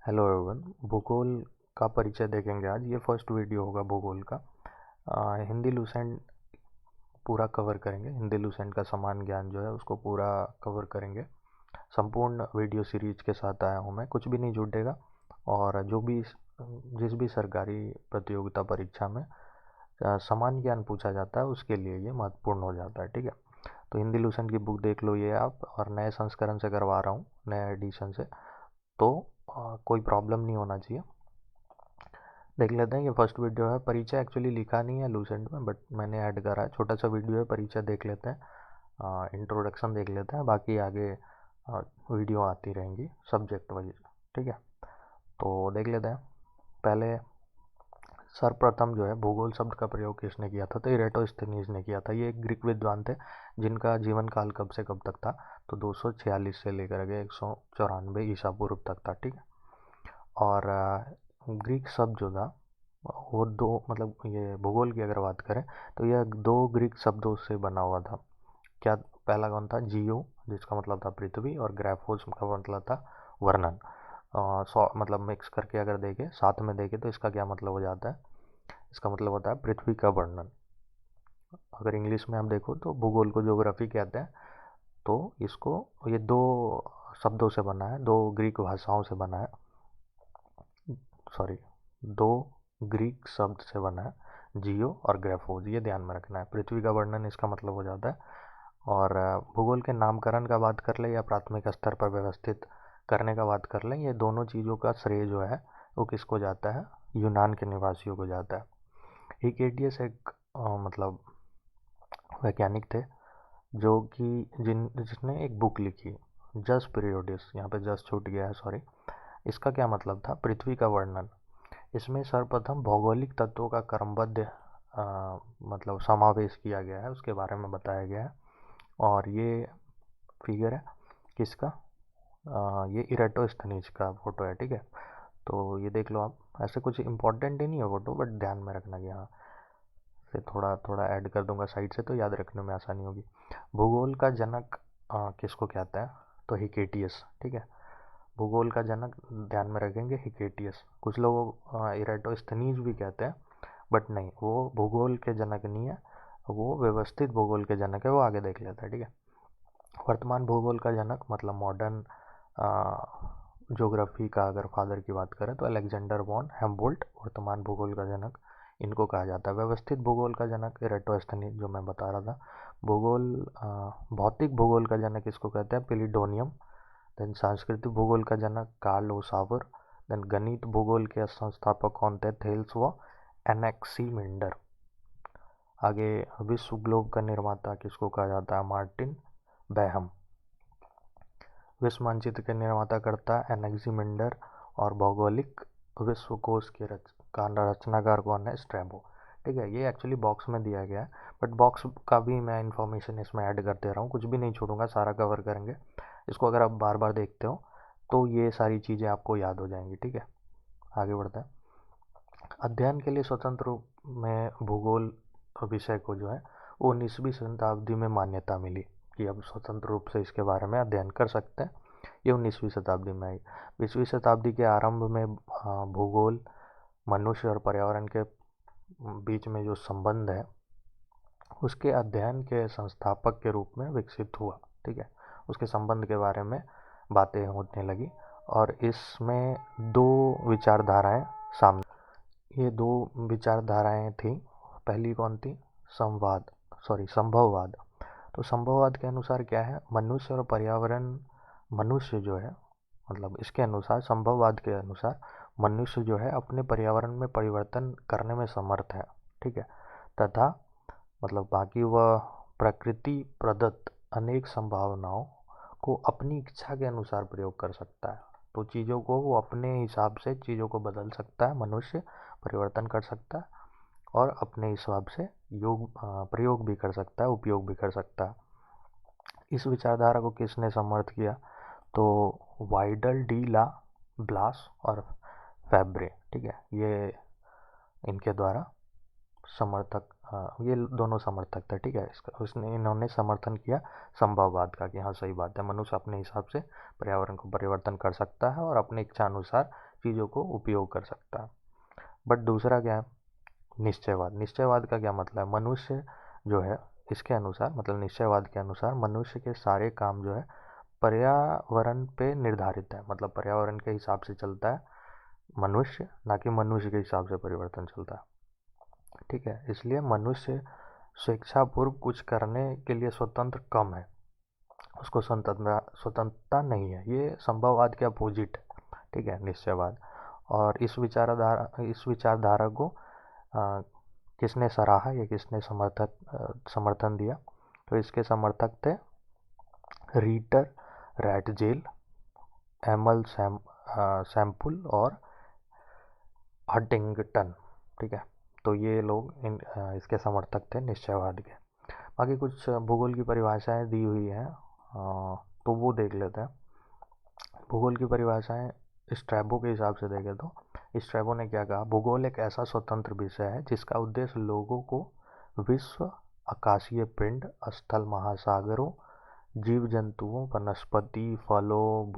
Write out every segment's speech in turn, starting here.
Hello everyone. भूगोल का परिचय देखेंगे आज। ये फर्स्ट वीडियो होगा भूगोल का। हिंदी लूसेंट पूरा कवर करेंगे। हिंदी लूसेंट का समान ज्ञान जो है उसको पूरा कवर करेंगे। संपूर्ण वीडियो सीरीज के साथ आया हूँ मैं, कुछ भी नहीं छूटेगा। और जो भी जिस भी सरकारी प्रतियोगिता परीक्षा में समान ज्ञान पूछा जाता है उसके लिए ये महत्वपूर्ण हो जाता है। ठीक है, तो हिंदी लूसेंट की बुक देख लो ये आप, और नए संस्करण से करवा रहा हूँ, नए एडिशन से, तो कोई प्रॉब्लम नहीं होना चाहिए। देख लेते हैं। ये फर्स्ट वीडियो है। परिचय एक्चुअली लिखा नहीं है लूसेंट में, बट मैंने ऐड करा है। छोटा सा वीडियो है, परिचय देख लेते हैं, इंट्रोडक्शन देख लेते हैं, बाकी आगे वीडियो आती रहेंगी सब्जेक्ट वाइज। ठीक है, तो देख लेते हैं। पहले सर्वप्रथम जो है भूगोल शब्द का प्रयोग किसने किया था, तो इरेटोस्थेनीज ने किया था। ये एक ग्रीक विद्वान थे जिनका जीवन काल कब से कब तक था, तो 246 से लेकर के 194 ईसा पूर्व तक था। ठीक है, और ग्रीक शब्द जो था वो दो, मतलब ये भूगोल की अगर बात करें तो यह दो ग्रीक शब्दों से बना हुआ था। क्या? पहला कौन था? जियो, जिसका मतलब था पृथ्वी, और ग्राफोस का मतलब था वर्णन। मतलब मिक्स करके अगर देखें, साथ में देखें, तो इसका क्या मतलब हो जाता है? इसका मतलब होता है पृथ्वी का वर्णन। अगर इंग्लिश में हम देखो तो भूगोल को ज्योग्राफी कहते हैं। तो इसको, ये दो शब्दों से बना है, दो ग्रीक भाषाओं से बना है, सॉरी, दो ग्रीक शब्द से बना है, जियो और ग्राफोस। ये ध्यान में रखना है। पृथ्वी का वर्णन इसका मतलब हो जाता है। और भूगोल के नामकरण का बात कर ले या प्राथमिक स्तर पर व्यवस्थित करने का बात कर लें, ये दोनों चीज़ों का श्रेय जो है वो किसको जाता है? यूनान के निवासियों को जाता है। हिकेटियस एक मतलब वैज्ञानिक थे जो कि जिसने एक बुक लिखी, जस पीरियोडिस। यहाँ पे जस छूट गया है, सॉरी। इसका क्या मतलब था? पृथ्वी का वर्णन। इसमें सर्वप्रथम भौगोलिक तत्वों का क्रमबद्ध मतलब समावेश किया गया है, उसके बारे में बताया गया है। और ये फिगर है किसका? ये इरेटोस्थनीज का फोटो है। ठीक है, तो ये देख लो आप। ऐसे कुछ इंपॉर्टेंट ही नहीं है फोटो, बट ध्यान में रखना कि हाँ, से थोड़ा थोड़ा ऐड कर दूंगा साइड से, तो याद रखने में आसानी होगी। भूगोल का जनक किसको कहते हैं? तो हिकेटियस। ठीक है, भूगोल का जनक ध्यान में रखेंगे हिकेटियस। कुछ लोग इरेटोस्थनीज भी कहते हैं, बट नहीं, वो भूगोल के जनक नहीं है, वो व्यवस्थित भूगोल के जनक है। वो आगे देख लेते हैं। ठीक है, वर्तमान भूगोल का जनक मतलब मॉडर्न ज्योग्राफी का अगर फादर की बात करें तो अलेक्जेंडर वॉन हेम्बोल्ट वर्तमान भूगोल का जनक इनको कहा जाता है। व्यवस्थित भूगोल का जनक इरेटोस्थनीज, जो मैं बता रहा था। भूगोल भौतिक भूगोल का जनक इसको कहते हैं पिलिडोनियम। देन सांस्कृतिक भूगोल का जनक कार्ल ओसावर। देन गणित भूगोल के संस्थापक कौन थे? थेल्स व एनेक्सीमिंडर। आगे विश्व ग्लोब का निर्माता किसको कहा जाता है? मार्टिन बैहम। विश्व मानचित्र के निर्माता करता है एनेक्सीमिंडर। और भौगोलिक विश्वकोश के रचनाकार कौन है? स्ट्रैबो। ठीक है, ये एक्चुअली बॉक्स में दिया गया है, बट बॉक्स का भी मैं इन्फॉर्मेशन इसमें ऐड करते रहा हूँ, कुछ भी नहीं छोड़ूंगा, सारा कवर करेंगे। इसको अगर आप बार बार देखते हो तो ये सारी चीज़ें आपको याद हो जाएंगी। ठीक है, आगे बढ़ते हैं। अध्ययन के लिए स्वतंत्र रूप में भूगोल विषय को जो है वो 19वीं शताब्दी में मान्यता मिली कि अब स्वतंत्र रूप से इसके बारे में अध्ययन कर सकते हैं। ये 19वीं शताब्दी में आई। 20वीं शताब्दी के आरंभ में भूगोल मनुष्य और पर्यावरण के बीच में जो संबंध है उसके अध्ययन के संस्थापक के रूप में विकसित हुआ। ठीक है, उसके संबंध के बारे में बातें होने लगी, और इसमें दो विचारधाराएं सामने, ये दो विचारधाराएं थी। पहली कौन थी? संभववाद। तो संभववाद के अनुसार क्या है? मनुष्य और पर्यावरण, मनुष्य जो है, मतलब इसके अनुसार, संभववाद के अनुसार मनुष्य जो है अपने पर्यावरण में परिवर्तन करने में समर्थ है। ठीक है, तथा मतलब बाकी वह प्रकृति प्रदत्त अनेक संभावनाओं को अपनी इच्छा के अनुसार प्रयोग कर सकता है। तो चीज़ों को वो अपने हिसाब से चीज़ों को बदल सकता है, मनुष्य परिवर्तन कर सकता है, और अपने हिसाब से प्रयोग भी कर सकता है, उपयोग भी कर सकता है। इस विचारधारा को किसने समर्थ किया? तो वाइडल डी ला ब्लास और फैब्रे। ठीक है, ये इनके द्वारा समर्थक, ये दोनों समर्थक थे। ठीक है, इसका इन्होंने समर्थन किया संभववाद का, कि हाँ सही बात है, मनुष्य अपने हिसाब से पर्यावरण को परिवर्तन कर सकता है और अपने इच्छा अनुसार चीज़ों को उपयोग कर सकता है। बट दूसरा क्या है, निश्चयवाद। निश्चयवाद का क्या मतलब है, मनुष्य जो है इसके अनुसार, मतलब निश्चयवाद के अनुसार मनुष्य के सारे काम जो है पर्यावरण पे निर्धारित है, मतलब पर्यावरण के हिसाब से चलता है मनुष्य, ना कि मनुष्य के हिसाब से परिवर्तन चलता है। ठीक है, इसलिए मनुष्य स्वेच्छापूर्व कुछ करने के लिए स्वतंत्र कम है, उसको स्वतंत्रता नहीं है। ये संभववाद के अपोजिट है। ठीक है, निश्चयवाद। और इस विचारधारा को किसने सराहा या किसने समर्थन दिया, तो इसके समर्थक थे रीटर रैटजेल, एमल सैम्पुल और हंटिंगटन। ठीक है, तो ये लोग इसके समर्थक थे निश्चयवाद के। बाकी कुछ भूगोल की परिभाषाएं दी हुई हैं, तो वो देख लेते हैं। भूगोल की परिभाषाएं स्ट्रैबो के हिसाब से देखें तो स्ट्रैबो ने क्या कहा, भूगोल एक ऐसा स्वतंत्र विषय है जिसका उद्देश्य लोगों को विश्व, आकाशीय पिंड, स्थल महासागरों, जीव जंतुओं, वनस्पति, फलों,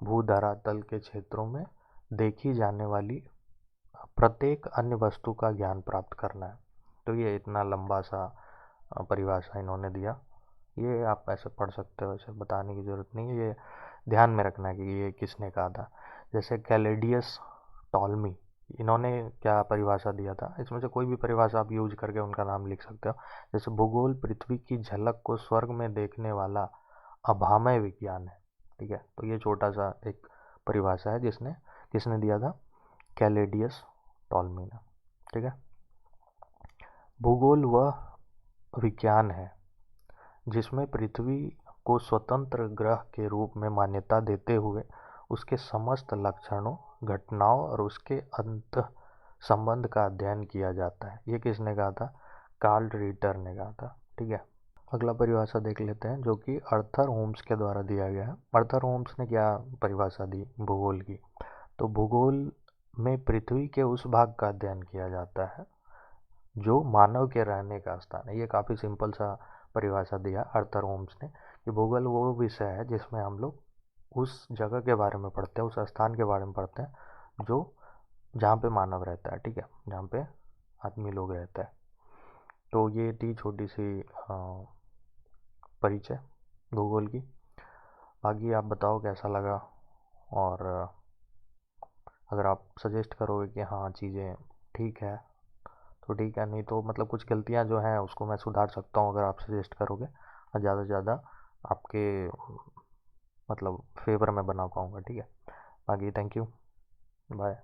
भूधरातल के क्षेत्रों में देखी जाने वाली प्रत्येक अन्य वस्तु का ज्ञान प्राप्त करना है। तो ये इतना लंबा सा परिभाषा इन्होंने दिया। ये आप ऐसे पढ़ सकते हो, ऐसे बताने की ज़रूरत नहीं है। ये ध्यान में रखना है कि ये किसने कहा था। जैसे कैलेडियस टॉलमी, इन्होंने क्या परिभाषा दिया था, इसमें से कोई भी परिभाषा आप यूज करके उनका नाम लिख सकते हो। जैसे भूगोल पृथ्वी की झलक को स्वर्ग में देखने वाला अभामय विज्ञान है। ठीक है, तो ये छोटा सा एक परिभाषा है जिसने किसने दिया था, कैलेडियस टॉलमी ने। ठीक है, भूगोल वह विज्ञान है जिसमें पृथ्वी को स्वतंत्र ग्रह के रूप में मान्यता देते हुए उसके समस्त लक्षणों, घटनाओं और उसके अंत संबंध का अध्ययन किया जाता है। ये किसने कहा था, कार्ल रीटर ने कहा था। ठीक है, अगला परिभाषा देख लेते हैं जो कि अर्थर होम्स के द्वारा दिया गया है। अर्थर होम्स ने क्या परिभाषा दी भूगोल की, तो भूगोल में पृथ्वी के उस भाग का अध्ययन किया जाता है जो मानव के रहने का स्थान है। ये काफ़ी सिंपल सा परिभाषा दिया अर्थर होम्स ने कि भूगोल वो विषय है जिसमें हम लोग उस जगह के बारे में पढ़ते हैं, उस स्थान के बारे में पढ़ते हैं जो जहाँ पे मानव रहता है। ठीक है, जहाँ पे आदमी लोग रहता है। तो ये थी छोटी सी परिचय भूगोल की। बाकी आप बताओ कैसा लगा, और अगर आप सजेस्ट करोगे कि हाँ चीज़ें ठीक है तो ठीक है, नहीं तो मतलब कुछ गलतियाँ जो हैं उसको मैं सुधार सकता हूँ अगर आप सजेस्ट करोगे, और ज़्यादा से ज़्यादा आपके मतलब फेवर में बना पाऊँगा। ठीक है, बाकी थैंक यू, बाय।